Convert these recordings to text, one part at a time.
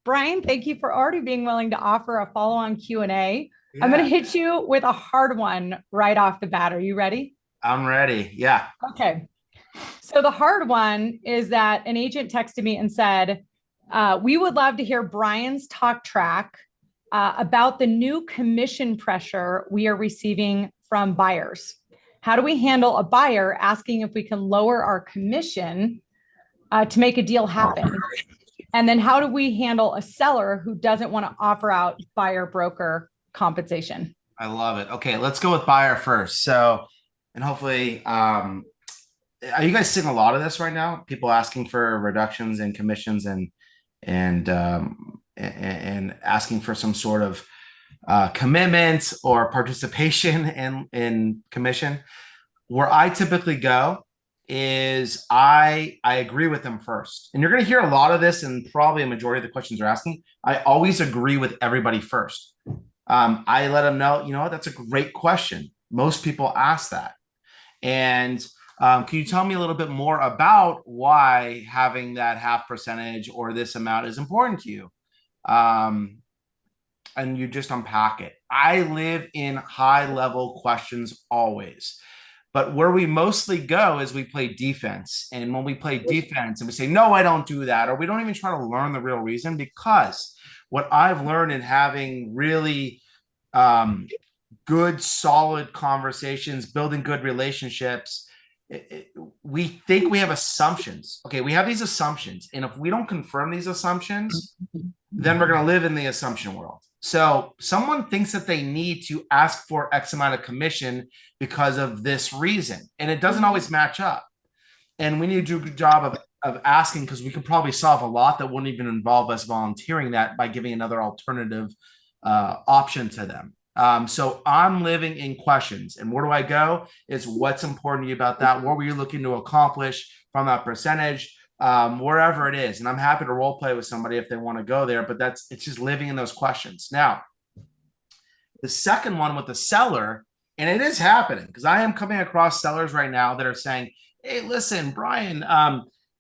Brian, thank you for already being willing to offer a follow-on Q&A. I'm going Yeah, to hit you with a hard one right off the bat. Are you ready? I'm ready. Yeah. Okay. So the hard one is that an agent texted me and said, we would love to hear Brian's talk track about the new commission pressure we are receiving from buyers. How do we handle a buyer asking if we can lower our commission to make a deal happen? And then how do we handle a seller who doesn't want to offer out buyer broker compensation? I love it. Okay, let's go with buyer first. So, and hopefully, are you guys seeing a lot of this right now? People asking for reductions in commissions and asking for some sort of commitment or participation in commission. Where I typically go is I agree with them first. And you're going to hear a lot of this and probably a majority of the questions they're asking. I always agree with everybody first. I let them know, you know what, that's a great question. Most people ask that. And can you tell me a little bit more about why having that half percentage or this amount is important to you? Um, and you just unpack it. I live in high level questions always. But where we mostly go is we play defense. And when we play defense and we say, no, I don't do that, or we don't even try to learn the real reason, because what I've learned in having really um, good, solid conversations, building good relationships, we think we have assumptions. Okay, we have these assumptions. And if we don't confirm these assumptions, then we're going to live in the assumption world. So someone thinks that they need to ask for X amount of commission because of this reason, and it doesn't always match up. And we need to do a good job of asking, because we could probably solve a lot that wouldn't even involve us volunteering that by giving another alternative option to them. So I'm living in questions. And where do I go? Is what's important to you about that? What were you looking to accomplish from that percentage? Wherever it is. And I'm happy to role play with somebody if they want to go there, but it's just living in those questions. Now, the second one with the seller, and it is happening because I am coming across sellers right now that are saying, hey, listen, Brian,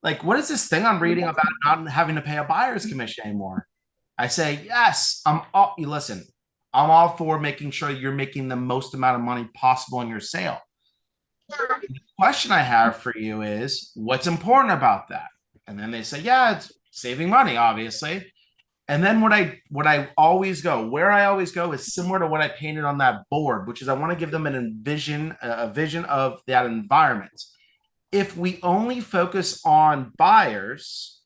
like, what is this thing I'm reading about not having to pay a buyer's commission anymore? I say, yes, you listen, I'm all for making sure you're making the most amount of money possible in your sale. The question I have for you is, what's important about that? And then they say, yeah, it's saving money, obviously. And then what I always go, where I always go is similar to what I painted on that board, which is I want to give them a vision of that environment. If we only focus on buyers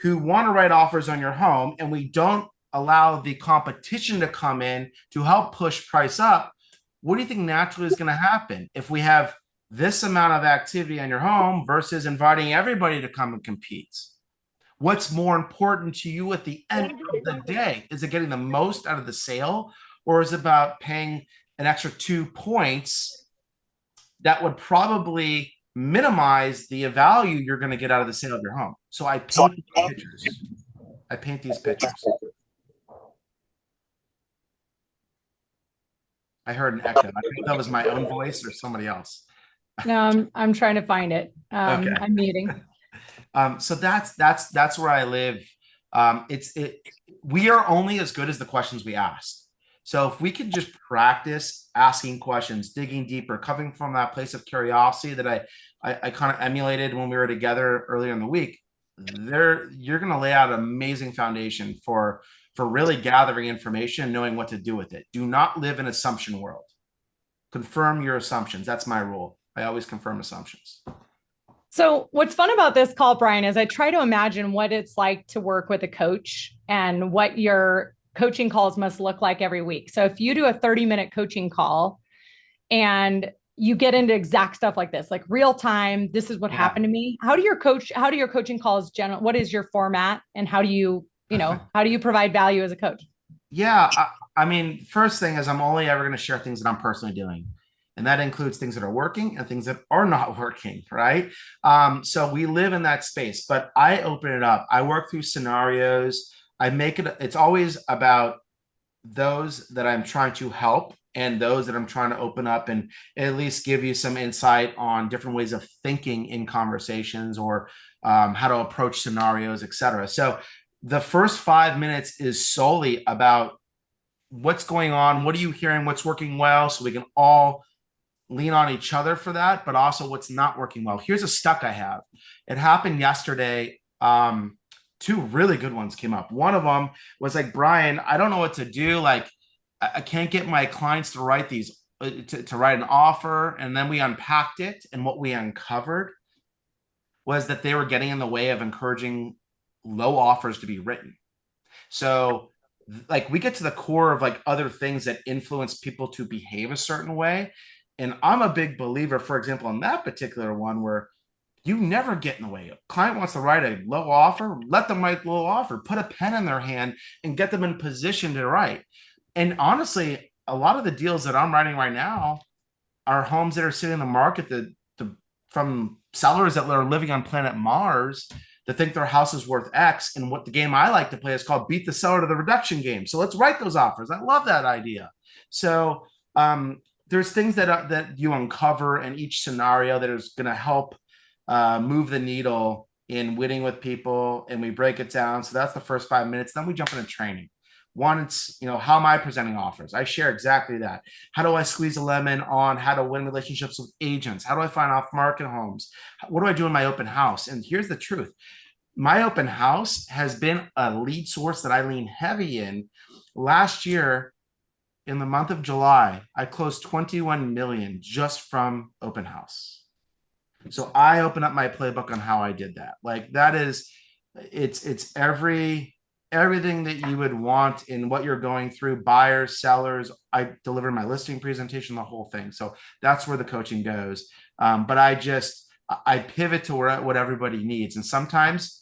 who want to write offers on your home and we don't allow the competition to come in to help push price up, what do you think naturally is going to happen if we have this amount of activity on your home versus inviting everybody to come and compete? What's more important to you at the end of the day? Is it getting the most out of the sale, or is it about paying an extra 2 points that would probably minimize the value you're going to get out of the sale of your home? So I paint these pictures. I paint these pictures. I heard an echo. I don't know if that was my own voice or somebody else. No, I'm trying to find it. Okay. I'm meeting. So that's where I live. We are only as good as the questions we ask. So if we can just practice asking questions, digging deeper, coming from that place of curiosity that I kind of emulated when we were together earlier in the week, there you're going to lay out an amazing foundation for really gathering information and knowing what to do with it. Do not live in assumption world. Confirm your assumptions. That's my rule. I always confirm assumptions. So what's fun about this call, Brian, is I try to imagine what it's like to work with a coach and what your coaching calls must look like every week. So if you do a 30-minute coaching call and you get into exact stuff like this, like real time, this is what Yeah. happened to me. How do your coaching calls general? What is your format and how do you provide value as a coach? Yeah, I mean, first thing is I'm only ever going to share things that I'm personally doing. And that includes things that are working and things that are not working, right? So we live in that space, but I open it up. I work through scenarios. I make it, it's always about those that I'm trying to help and those that I'm trying to open up and at least give you some insight on different ways of thinking in conversations or how to approach scenarios, etc. So the first 5 minutes is solely about what's going on, what are you hearing, what's working well, so we can all lean on each other for that, but also what's not working well. Here's a stuck I have. It happened yesterday. Two really good ones came up. One of them was like, Brian, I don't know what to do. Like, I can't get my clients to write these, to write an offer. And then we unpacked it. And what we uncovered was that they were getting in the way of encouraging low offers to be written. So like we get to the core of like other things that influence people to behave a certain way. And I'm a big believer, for example, in that particular one where you never get in the way. A client wants to write a low offer, let them write low offer, put a pen in their hand and get them in position to write. And honestly, a lot of the deals that I'm writing right now are homes that are sitting in the market from sellers that are living on planet Mars that think their house is worth X. And what the game I like to play is called beat the seller to the reduction game. So let's write those offers. I love that idea. So there's things that you uncover in each scenario that is going to help move the needle in winning with people, and we break it down. So that's the first 5 minutes. Then we jump into training. One, it's, how am I presenting offers? I share exactly that. How do I squeeze a lemon on how to win relationships with agents? How do I find off-market homes? What do I do in my open house? And here's the truth. My open house has been a lead source that I lean heavy in. Last year, in the month of July, I closed 21 million just from open house. So I open up my playbook on how I did that. Like that is, it's everything that you would want in what you're going through, buyers, sellers. I deliver my listing presentation, the whole thing. So that's where the coaching goes. But I pivot to what everybody needs. And sometimes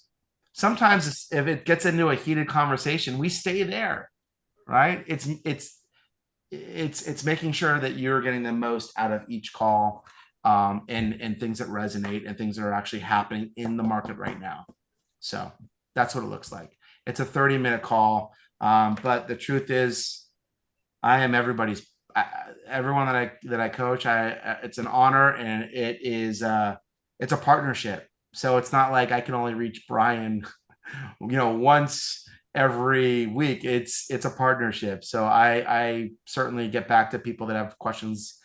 if it gets into a heated conversation, we stay there, right? It's making sure that you're getting the most out of each call, and things that resonate and things that are actually happening in the market right now. So that's what it looks like. It's a 30-minute call. But the truth is I am everybody's, everyone that I coach. It's an honor, and it's a partnership. So it's not like I can only reach Brian, once every week. It's a partnership. So I certainly get back to people that have questions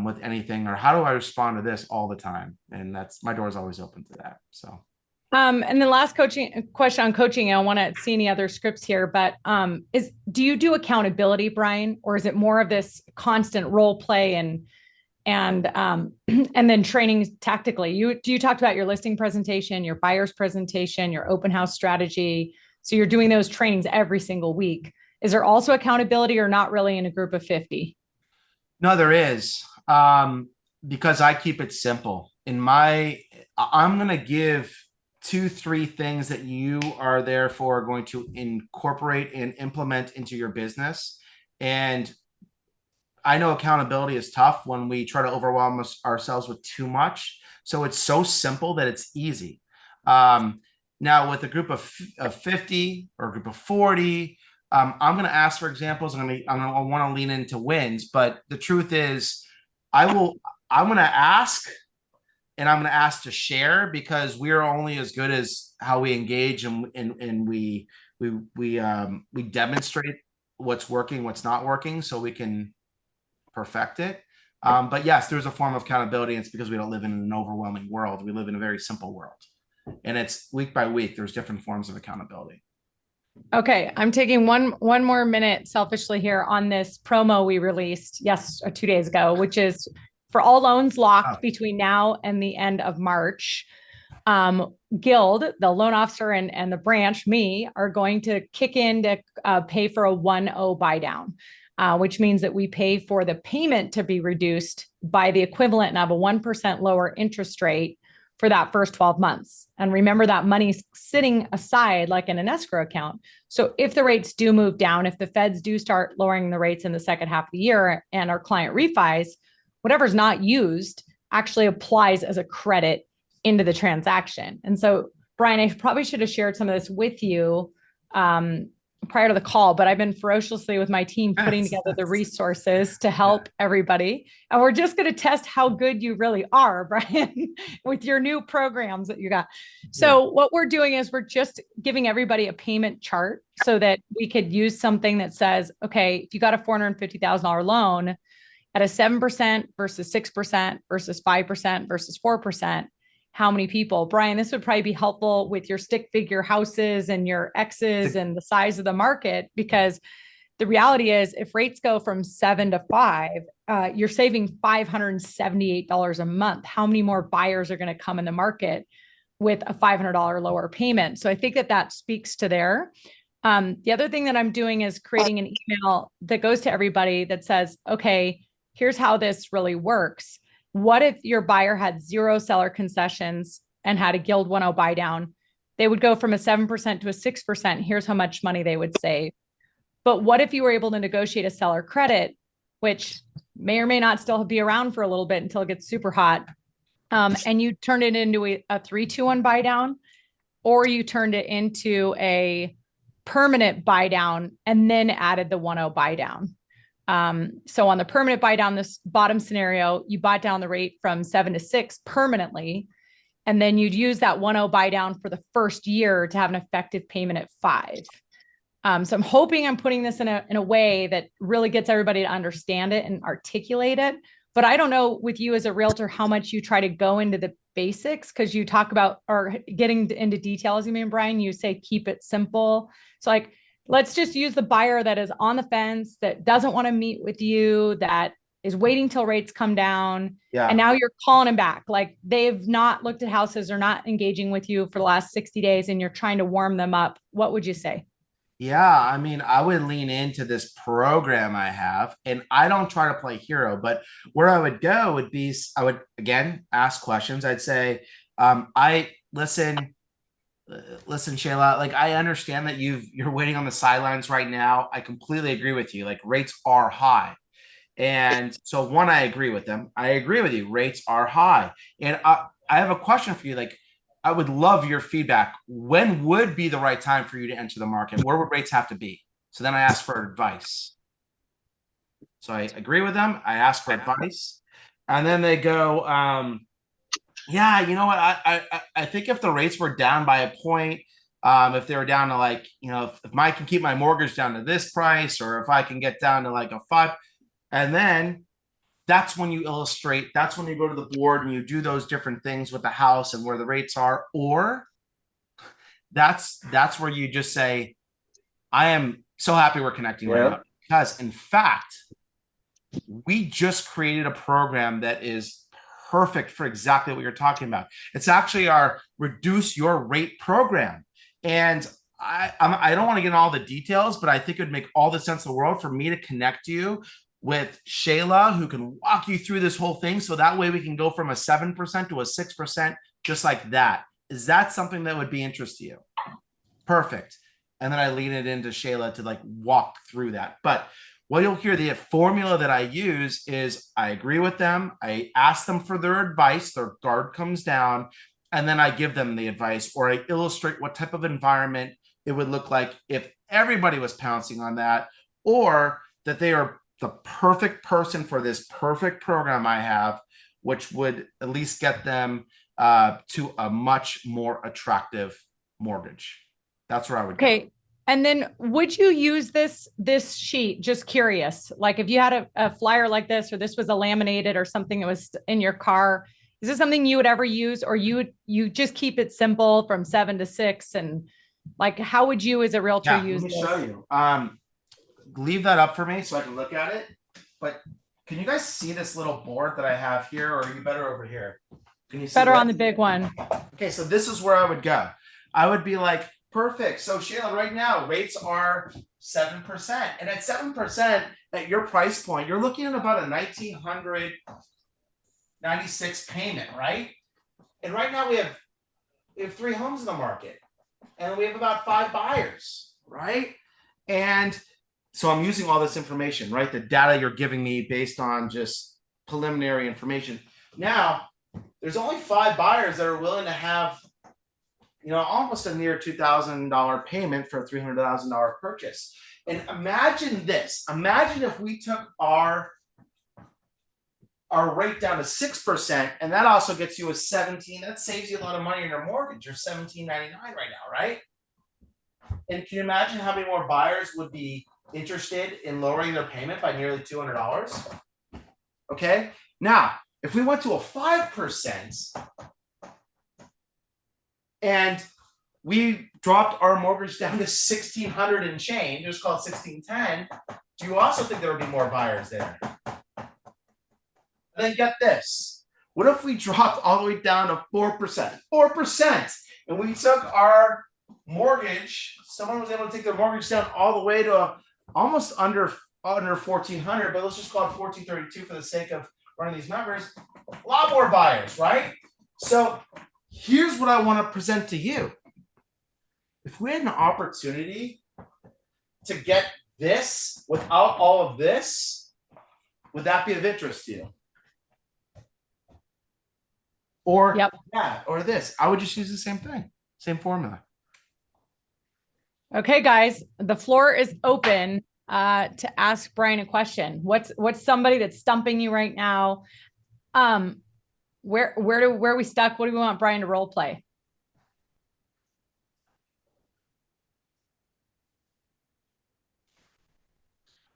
with anything, or how do I respond to this all the time? And that's, my door is always open to that. So. And then last question on coaching. I don't want to see any other scripts here, but do you do accountability, Brian, or is it more of this constant role play and then training tactically? You talked about your listing presentation, your buyer's presentation, your open house strategy. So you're doing those trainings every single week. Is there also accountability, or not really in a group of 50? No, there is, because I keep it simple. I'm going to give 2-3 things that you are therefore going to incorporate and implement into your business. And I know accountability is tough when we try to overwhelm ourselves with too much. So it's so simple that it's easy. Now with a group of 50 or a group of 40, I'm going to ask for examples. I want to lean into wins, but the truth is I'm going to ask, and I'm going to ask to share, because we're only as good as how we engage and we demonstrate what's working, what's not working, so we can perfect it. But yes, there's a form of accountability. And it's because we don't live in an overwhelming world. We live in a very simple world, and it's week by week. There's different forms of accountability. Okay, I'm taking one more minute selfishly here on this promo we released 2 days ago, which is for all loans locked between now and the end of March. Guild, the loan officer, and the branch, me, are going to kick in to pay for a 1-0 buy down, which means that we pay for the payment to be reduced by the equivalent of a 1% lower interest rate for that first 12 months. And remember, that money's sitting aside like in an escrow account. So if the rates do move down, if the feds do start lowering the rates in the second half of the year and our client refis, whatever's not used actually applies as a credit into the transaction. And so, Brian, I probably should have shared some of this with you prior to the call, but I've been ferociously with my team putting together the resources to help everybody. And we're just going to test how good you really are, Brian, with your new programs that you got. So what we're doing is we're just giving everybody a payment chart so that we could use something that says, okay, if you got a $450,000 loan at a 7% versus 6% versus 5% versus 4%, how many people? Brian, this would probably be helpful with your stick figure houses and your X's and the size of the market, because the reality is if rates go from 7 to 5, you're saving $578 a month. How many more buyers are going to come in the market with a $500 lower payment? So I think that speaks to there. The other thing that I'm doing is creating an email that goes to everybody that says, okay, here's how this really works. What if your buyer had 0 seller concessions and had a Guild 1.0 buy down? They would go from a 7% to a 6%. Here's how much money they would save. But what if you were able to negotiate a seller credit, which may or may not still be around for a little bit until it gets super hot, and you turned it into a 3-2-1 buy down, or you turned it into a permanent buy down and then added the 1.0 buy down. So on the permanent buy down, this bottom scenario, you bought down the rate from 7 to 6 permanently, and then you'd use that 1.0 buy down for the first year to have an effective payment at 5. So I'm hoping I'm putting this in a way that really gets everybody to understand it and articulate it. But I don't know with you as a realtor, how much you try to go into the basics, because you talk about, or getting into details, you mean, Brian, you say, keep it simple. So like, let's just use the buyer that is on the fence, that doesn't want to meet with you, that is waiting till rates come down. And now you're calling them back. Like they've not looked at houses or not engaging with you for the last 60 days and you're trying to warm them up. What would you say? Yeah, I mean, I would lean into this program I have, and I don't try to play hero, but where I would go would be, I would again ask questions. I'd say, I listen, Shayla, like I understand that you're waiting on the sidelines right now. I completely agree with you. Like rates are high. And so one, I agree with them. I agree with you. Rates are high. And I have a question for you. Like, I would love your feedback. When would be the right time for you to enter the market? Where would rates have to be? So then I ask for advice. So I agree with them. I ask for advice. And then they go, yeah, you know what? I think if the rates were down by a point, if they were down to like, you know, if I can keep my mortgage down to this price, or if I can get down to like a 5, and then that's when you illustrate, that's when you go to the board and you do those different things with the house and where the rates are, or that's where you just say, I am so happy we're connecting right now, because in fact, we just created a program that is perfect for exactly what you're talking about. It's actually our reduce your rate program. And I don't want to get in all the details, but I think it would make all the sense in the world for me to connect you with Shayla, who can walk you through this whole thing. So that way we can go from a 7% to a 6%, just like that. Is that something that would be interest to you? Perfect. And then I lean it into Shayla to like walk through that. But what you'll hear, the formula that I use is I agree with them. I ask them for their advice. Their guard comes down, and then I give them the advice, or I illustrate what type of environment it would look like if everybody was pouncing on that, or that they are the perfect person for this perfect program I have, which would at least get them to a much more attractive mortgage. That's where I would go. And then would you use this sheet? Just curious, like if you had a flyer like this, or this was a laminated or something that was in your car, is this something you would ever use, or you just keep it simple from 7 to 6? And like, how would you as a realtor use this? Let me show you. Leave that up for me so I can look at it. But can you guys see this little board that I have here, or are you better over here? Can you see better on the big one? Okay, so this is where I would go. I would be like, perfect. So Shayla, right now rates are 7%, and at 7% at your price point, you're looking at about a $1,996 payment, right? And right now we have 3 homes in the market, and we have about 5 buyers, right? And so I'm using all this information, right? The data you're giving me based on just preliminary information. Now, there's only 5 buyers that are willing to have almost a near $2,000 payment for a $300,000 purchase. And imagine this. Imagine if we took our rate down to 6%, and that also gets you a 17. That saves you a lot of money in your mortgage. You're $17.99 right now, right? And can you imagine how many more buyers would be interested in lowering their payment by nearly $200? Okay. Now, if we went to a 5% and we dropped our mortgage down to $1,600 and change, just call it $1,610, do you also think there would be more buyers there? And then get this. What if we dropped all the way down to 4%? 4%. And we took our mortgage, someone was able to take their mortgage down all the way to almost under $1,400, but let's just call it $1,432 for the sake of running these numbers. A lot more buyers, right? So here's what I want to present to you. If we had an opportunity to get this without all of this, would that be of interest to you? Or that, or this? I would just use the same thing, same formula. Okay, guys, the floor is open to ask Brian a question. What's somebody that's stumping you right now? Where are we stuck? What do we want Brian to role play?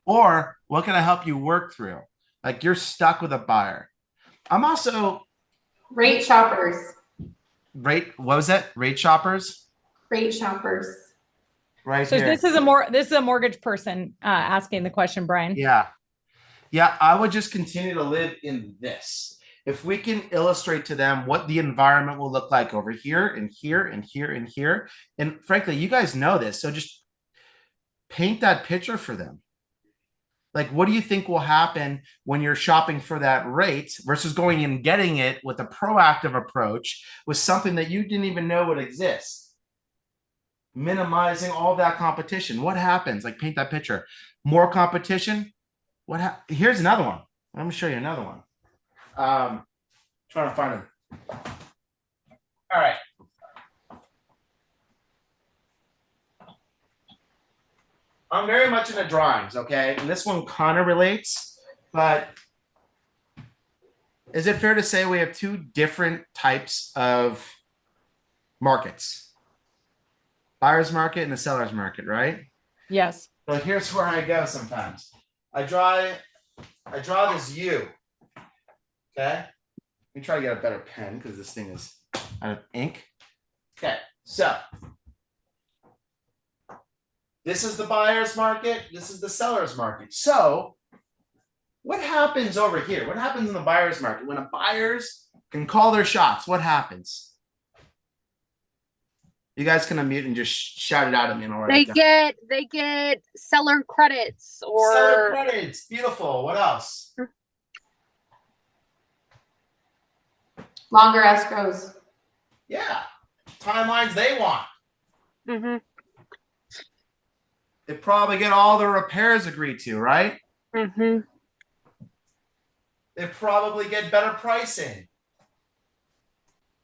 Or what can I help you work through? Like you're stuck with a buyer. I'm also rate shoppers. What was that? Rate shoppers? Rate shoppers. Right. So here. this is a mortgage person asking the question, Brian. Yeah. I would just continue to live in this. If we can illustrate to them what the environment will look like over here and here and here and here. And frankly, you guys know this. So just paint that picture for them. Like, what do you think will happen when you're shopping for that rate versus going and getting it with a proactive approach with something that you didn't even know would exist? Minimizing all that competition. What happens? Like, paint that picture. More competition. Here's another one. Let me show you another one. Trying to find them. All right. I'm very much into drawings, okay? And this one kind of relates, but is it fair to say we have two different types of markets? Buyer's market and the seller's market, right? Yes. So here's where I go sometimes. I draw this U. Okay. Let me try to get a better pen because this thing is out of ink. Okay, so this is the buyer's market. This is the seller's market. So what happens over here? What happens in the buyer's market? When a buyers can call their shots, what happens? You guys can unmute and just shout it out at me. And they get seller credits or seller credits. Beautiful. What else? Longer escrows. Yeah. Timelines they want. Mm-hmm. They probably get all the repairs agreed to, right? Mm-hmm. They probably get better pricing.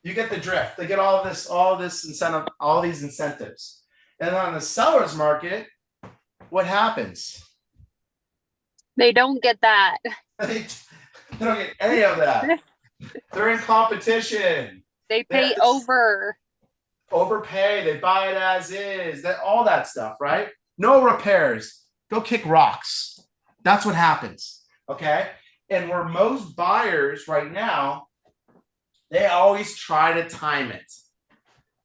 You get the drift. They get all this incentive, all these incentives. And on the seller's market, what happens? They don't get that. They don't get any of that. They're in competition. They pay overpay. They buy it as is. All that stuff, right? No repairs. Go kick rocks. That's what happens. Okay. And where most buyers right now, they always try to time it.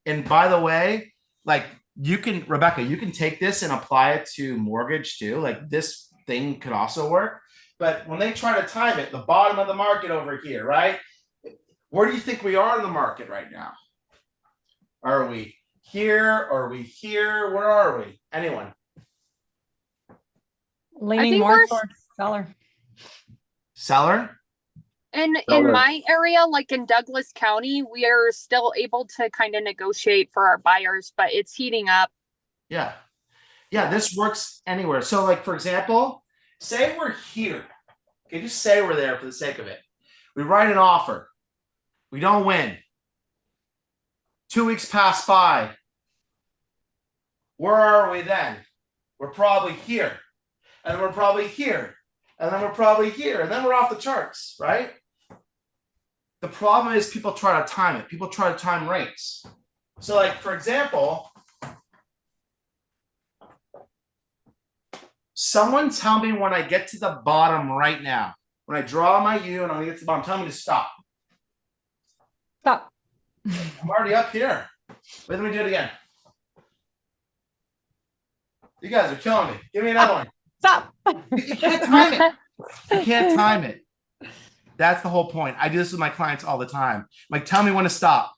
And by the way, like Rebecca, you can take this and apply it to mortgage too. Like this thing could also work. But when they try to time it, the bottom of the market over here, right? Where do you think we are in the market right now? Are we here? Are we here? Where are we? Anyone? Leaning more towards seller. Seller? And in my area, like in Douglas County, we are still able to kind of negotiate for our buyers, but it's heating up. Yeah. Yeah, this works anywhere. So like, for example, say we're here. Okay, just say we're there for the sake of it. We write an offer. We don't win. 2 weeks pass by. Where are we then? We're probably here. And then we're probably here. And then we're probably here. And then we're off the charts, right? The problem is people try to time it. People try to time rates. So like, for example, someone tell me when I get to the bottom right now, when I draw my U and I'm gonna get to the bottom, tell me to stop. Stop. I'm already up here. Wait, let me do it again. You guys are killing me. Give me another one. Stop. You can't time it. You can't time it. That's the whole point. I do this with my clients all the time. I'm like, tell me when to stop.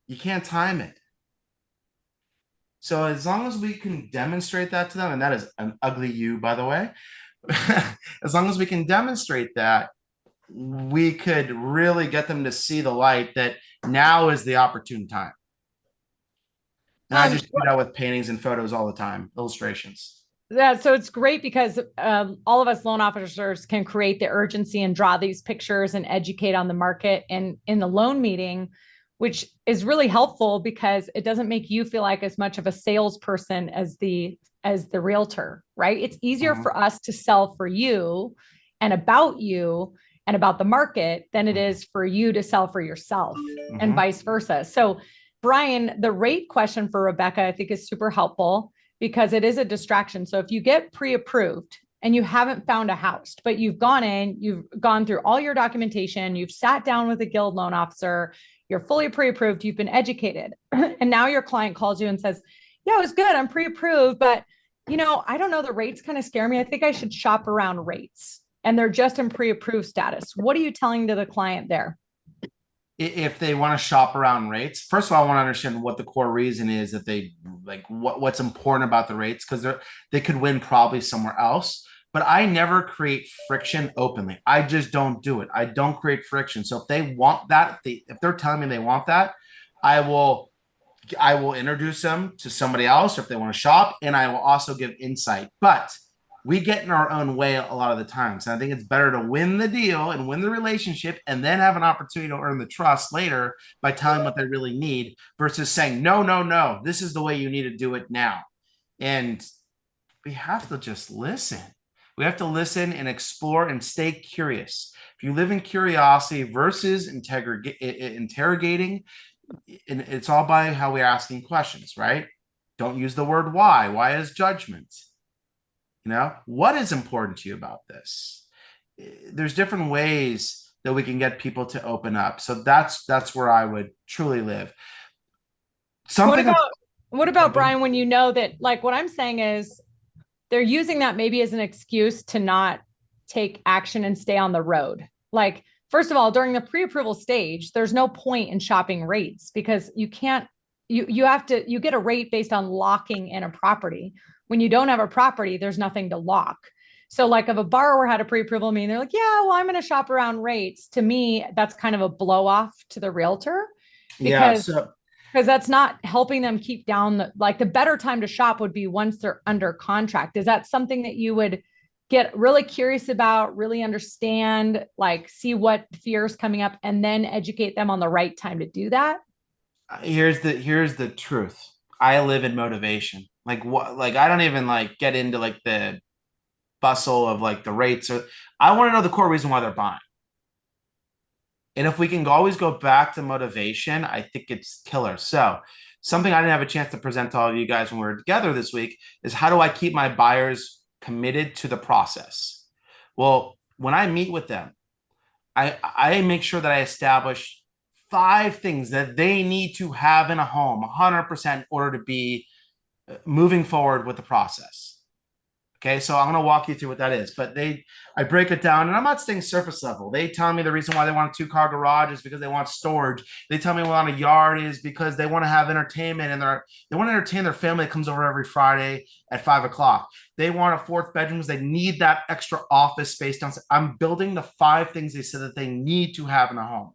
You can't time it. So as long as we can demonstrate that to them, and that is an ugly U, by the way, as long as we can demonstrate that, we could really get them to see the light that now is the opportune time. And I just do that with paintings and photos all the time, illustrations. Yeah, so it's great because all of us loan officers can create the urgency and draw these pictures and educate on the market and in the loan meeting, which is really helpful because it doesn't make you feel like as much of a salesperson as the realtor, right? It's easier for us to sell for you and about the market than it is for you to sell for yourself and vice versa. So Brian, the rate question for Rebecca, I think is super helpful because it is a distraction. So if you get pre-approved and you haven't found a house, but you've gone in, you've gone through all your documentation, you've sat down with a guild loan officer, you're fully pre-approved, you've been educated, and now your client calls you and says, yeah, it was good, I'm pre-approved, but I don't know, the rates kind of scare me. I think I should shop around rates. And they're just in pre-approved status. What are you telling to the client there? If they want to shop around rates, first of all, I want to understand what the core reason is that they like what's important about the rates, because they could win probably somewhere else. But I never create friction openly. I just don't do it. I don't create friction. So if they want that, if they're telling me they want that, I will introduce them to somebody else if they want to shop, and I will also give insight. But we get in our own way a lot of the times. And I think it's better to win the deal and win the relationship and then have an opportunity to earn the trust later by telling what they really need versus saying, no, this is the way you need to do it now. And we have to just listen. We have to listen and explore and stay curious. If you live in curiosity versus interrogating, and it's all by how we're asking questions, right? Don't use the word why. Why is judgment? What is important to you about this? There's different ways that we can get people to open up. So that's where I would truly live. What about Brian, when that, like, what I'm saying is they're using that maybe as an excuse to not take action and stay on the road. Like, first of all, during the pre-approval stage, there's no point in shopping rates because you can't, you get a rate based on locking in a property. When you don't have a property, there's nothing to lock. So like if a borrower had a pre-approval meeting, they're like, yeah, well, I'm going to shop around rates. To me, that's kind of a blow off to the realtor because that's not helping them keep down the better time to shop would be once they're under contract. Is that something that you would get really curious about, really understand, like see what fears coming up and then educate them on the right time to do that? Here's the truth. I live in motivation. Like what? Like I don't even get into the bustle of the rates. Or I want to know the core reason why they're buying. And if we can always go back to motivation, I think it's killer. So something I didn't have a chance to present to all of you guys when we were together this week is how do I keep my buyers committed to the process? Well, when I meet with them, I make sure that I establish 5 things that they need to have in a home 100% in order to be moving forward with the process. Okay, so I'm going to walk you through what that is, but I break it down and I'm not staying surface level. They tell me the reason why they want a 2-car garage is because they want storage. They tell me what a yard is because they want to have entertainment and they want to entertain their family that comes over every Friday at 5:00. They want a 4th bedroom. They need that extra office space downstairs. I'm building the 5 things they said that they need to have in a home.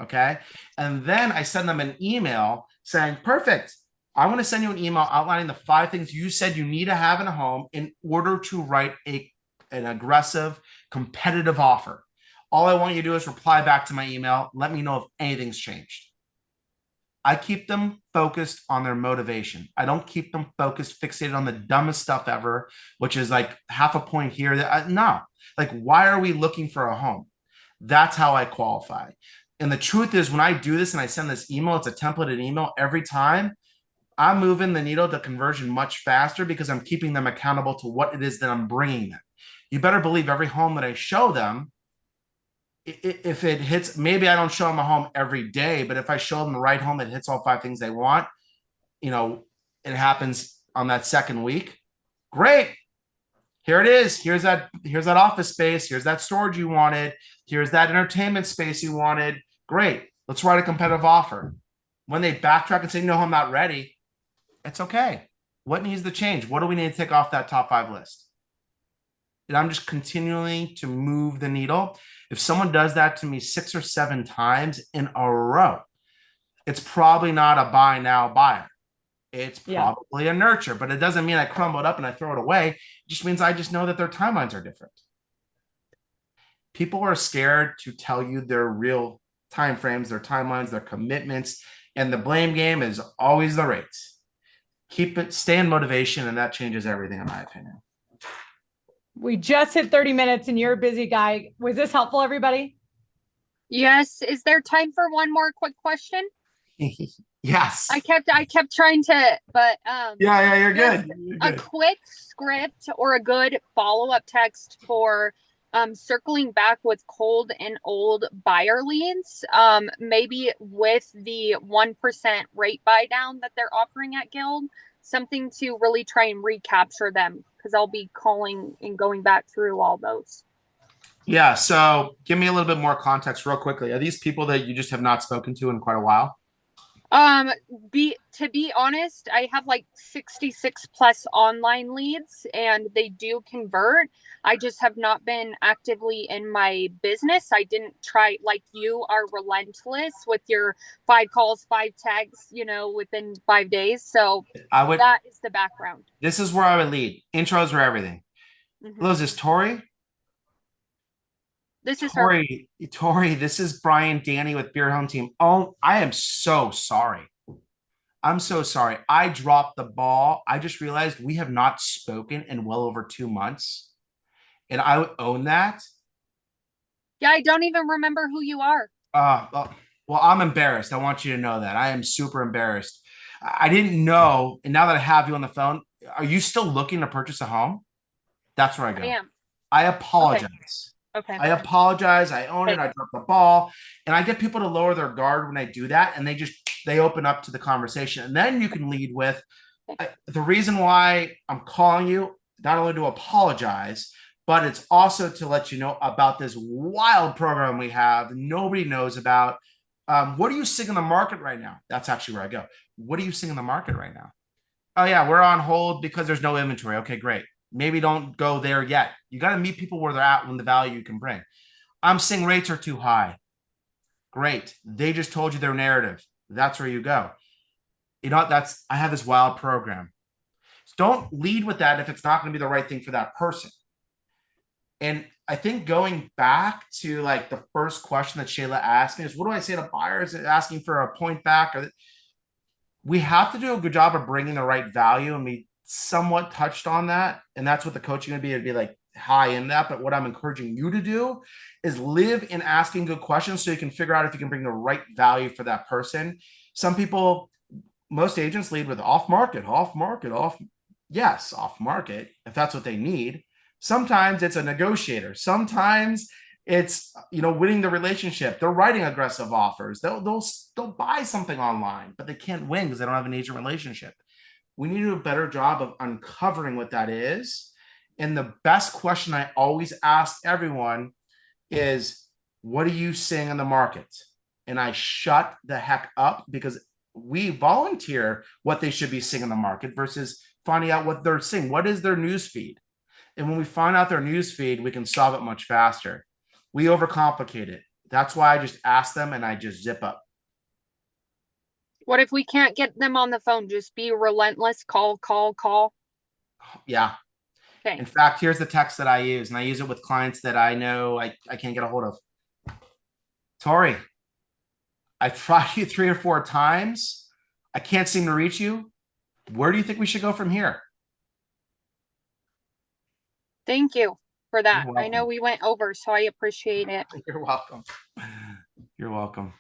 Okay. And then I send them an email saying, perfect. I want to send you an email outlining the 5 things you said you need to have in a home in order to write an aggressive, competitive offer. All I want you to do is reply back to my email. Let me know if anything's changed. I keep them focused on their motivation. I don't keep them focused, fixated on the dumbest stuff ever, which is like half a point here. No, like, why are we looking for a home? That's how I qualify. And the truth is, when I do this and I send this email, it's a templated email every time. I'm moving the needle to conversion much faster because I'm keeping them accountable to what it is that I'm bringing them. You better believe every home that I show them, if it hits, maybe I don't show them a home every day, but if I show them the right home that hits all 5 things they want, it happens on that second week. Great. Here it is. Here's that office space. Here's that storage you wanted. Here's that entertainment space you wanted. Great. Let's write a competitive offer. When they backtrack and say, no, I'm not ready, it's okay. What needs to change? What do we need to take off that top 5 list? And I'm just continuing to move the needle. If someone does that to me 6 or 7 times in a row, it's probably not a buy now buyer. It's probably a nurture, but it doesn't mean I crumble it up and I throw it away. It just means I just know that their timelines are different. People are scared to tell you their real timeframes, their timelines, their commitments, and the blame game is always the rates. Stay in motivation, and that changes everything, in my opinion. We just hit 30 minutes and you're a busy guy. Was this helpful, everybody? Yes. Is there time for one more quick question? Yes. I kept trying to, but yeah, you're good. A quick script or a good follow-up text for circling back with cold and old buyer leads, maybe with the 1% rate buy down that they're offering at Guild, something to really try and recapture them, because I'll be calling and going back through all those. Yeah. So give me a little bit more context real quickly. Are these people that you just have not spoken to in quite a while? To be honest, I have like 66 plus online leads and they do convert. I just have not been actively in my business. I didn't try, like you are relentless with your 5 calls, 5 tags, within 5 days. So that is the background. This is where I would lead. Intros are everything. Mm-hmm. Hello, is this Tori? This is Tori, this is Brian Danney with Beer Home Team. Oh, I am so sorry. I'm so sorry. I dropped the ball. I just realized we have not spoken in well over 2 months. And I would own that. Yeah, I don't even remember who you are. Well, I'm embarrassed. I want you to know that. I am super embarrassed. I didn't know. And now that I have you on the phone, are you still looking to purchase a home? That's where I go. I am. I apologize. Okay. I apologize. I own it. I dropped the ball. And I get people to lower their guard when I do that. And they open up to the conversation. And then you can lead with the reason why I'm calling you, not only to apologize, but it's also to let you know about this wild program we have nobody knows about. What are you seeing in the market right now? That's actually where I go. What are you seeing in the market right now? Oh, yeah, we're on hold because there's no inventory. Okay, great. Maybe don't go there yet. You got to meet people where they're at when the value you can bring. I'm seeing rates are too high. Great. They just told you their narrative. That's where you go. I have this wild program. So don't lead with that if it's not going to be the right thing for that person. And I think going back to like the first question that Shayla asked me is, what do I say to buyers asking for a point back? We have to do a good job of bringing the right value, and we somewhat touched on that. And that's what the coaching would be. It'd be like high in that. But what I'm encouraging you to do is live in asking good questions so you can figure out if you can bring the right value for that person. Most agents lead with off market. Yes, off market, if that's what they need. Sometimes it's a negotiator. Sometimes it's, winning the relationship. They're writing aggressive offers. They'll buy something online, but they can't win because they don't have an agent relationship. We need to do a better job of uncovering what that is. And the best question I always ask everyone is, what are you seeing in the market? And I shut the heck up because we volunteer what they should be seeing in the market versus finding out what they're seeing. What is their news feed? And when we find out their news feed, we can solve it much faster. We overcomplicate it. That's why I just ask them and I just zip up. What if we can't get them on the phone? Just be relentless. Call. Yeah. Okay. In fact, here's the text that I use, and I use it with clients that I know I can't get a hold of. Tori, I tried you 3 or 4 times. I can't seem to reach you. Where do you think we should go from here? Thank you for that. You're I know welcome. we went over, so I appreciate it. You're welcome. You're welcome.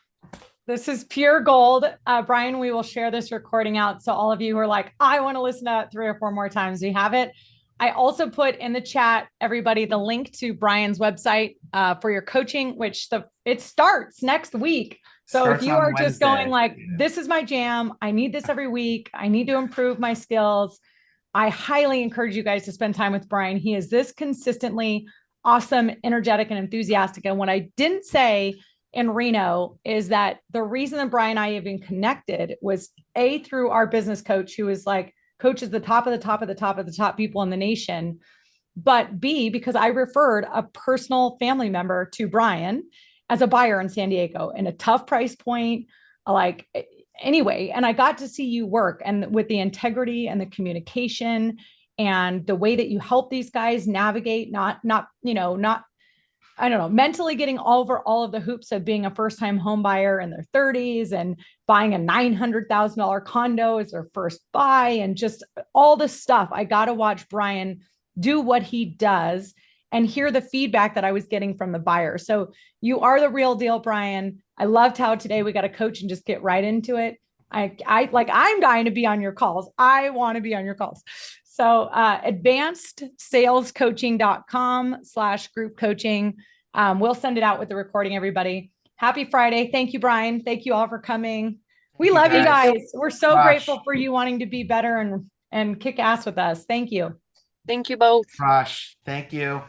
This is pure gold. Brian, we will share this recording out. So all of you who are like, I want to listen to it 3 or 4 more times, we have it. I also put in the chat, everybody, the link to Brian's website for your coaching, which it starts next week. So Starts if you on are just Wednesday. going like, this is my jam, I need this every week, I need to improve my skills, I highly encourage you guys to spend time with Brian. He is this consistently awesome, energetic, and enthusiastic. And what I didn't say in Reno is that the reason that Brian and I even connected was A, through our business coach, who is like, coaches the top of the top of the top of the top people in the nation, but B, because I referred a personal family member to Brian as a buyer in San Diego in a tough price point, like anyway, and I got to see you work, and with the integrity and the communication and the way that you help these guys navigate, not I don't know, mentally getting over all of the hoops of being a first-time home buyer in their 30s and buying a $900,000 condo as their first buy, and just all this stuff. I got to watch Brian do what he does and hear the feedback that I was getting from the buyer. So you are the real deal, Brian. I loved how today we got a coach and just get right into it. I'm dying to be on your calls. I want to be on your calls. So advancedsalescoaching.com/group coaching. We'll send it out with the recording, everybody. Happy Friday. Thank you, Brian. Thank you all for coming. We love you guys. We're so grateful for you wanting to be better and kick ass with us. Thank you. Thank you both. Josh, thank you.